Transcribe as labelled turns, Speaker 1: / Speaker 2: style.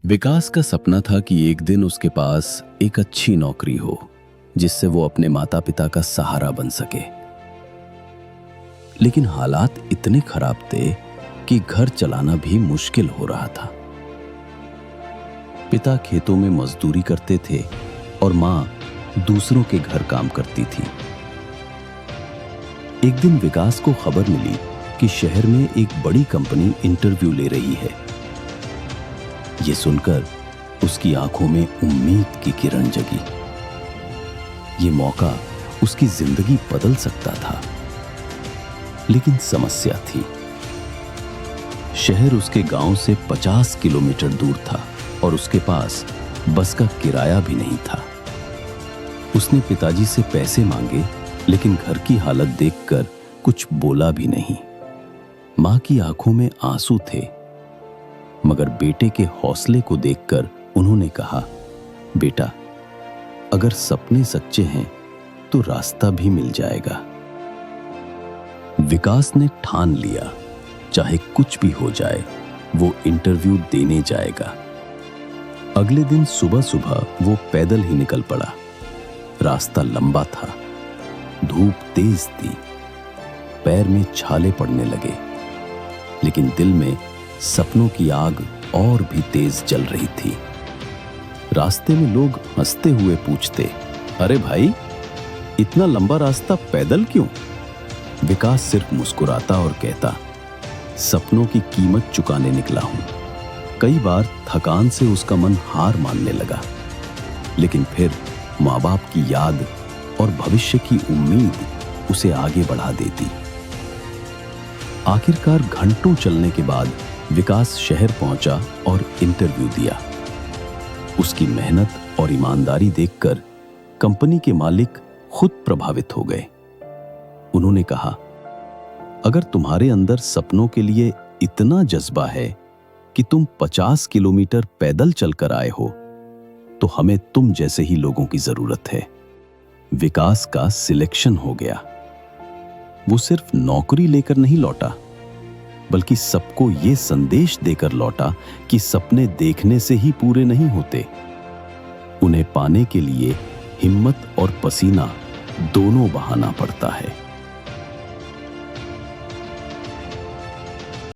Speaker 1: विकास का सपना था कि एक दिन उसके पास एक अच्छी नौकरी हो जिससे वो अपने माता पिता का सहारा बन सके। लेकिन हालात इतने खराब थे कि घर चलाना भी मुश्किल हो रहा था। पिता खेतों में मजदूरी करते थे और मां दूसरों के घर काम करती थी। एक दिन विकास को खबर मिली कि शहर में एक बड़ी कंपनी इंटरव्यू ले रही है। यह सुनकर उसकी आंखों में उम्मीद की किरण जगी। यह मौका उसकी जिंदगी बदल सकता था। लेकिन समस्या थी। शहर उसके गांव से 50 किलोमीटर दूर था और उसके पास बस का किराया भी नहीं था। उसने पिताजी से पैसे मांगे, लेकिन घर की हालत देखकर कुछ बोला भी नहीं। मां की आंखों में आंसू थे, मगर बेटे के हौसले को देखकर उन्होंने कहा, बेटा, अगर सपने सच्चे हैं तो रास्ता भी मिल जाएगा। विकास ने ठान लिया, चाहे कुछ भी हो जाए वो इंटरव्यू देने जाएगा। अगले दिन सुबह सुबह वो पैदल ही निकल पड़ा। रास्ता लंबा था, धूप तेज थी, पैर में छाले पड़ने लगे, लेकिन दिल में सपनों की आग और भी तेज जल रही थी। रास्ते में लोग हंसते हुए पूछते, अरे भाई, इतना लंबा रास्ता पैदल क्यों? विकास सिर्फ मुस्कुराता और कहता, सपनों की कीमत चुकाने निकला हूं। कई बार थकान से उसका मन हार मानने लगा, लेकिन फिर माँ बाप की याद और भविष्य की उम्मीद उसे आगे बढ़ा देती। आखिरकार घंटों चलने के बाद विकास शहर पहुंचा और इंटरव्यू दिया। उसकी मेहनत और ईमानदारी देखकर कंपनी के मालिक खुद प्रभावित हो गए। उन्होंने कहा, अगर तुम्हारे अंदर सपनों के लिए इतना जज्बा है कि तुम 50 किलोमीटर पैदल चलकर आए हो, तो हमें तुम जैसे ही लोगों की जरूरत है। विकास का सिलेक्शन हो गया। वो सिर्फ नौकरी लेकर नहीं लौटा, बल्कि सबको ये संदेश देकर लौटा कि सपने देखने से ही पूरे नहीं होते। उन्हें पाने के लिए हिम्मत और पसीना दोनों बहाना पड़ता है।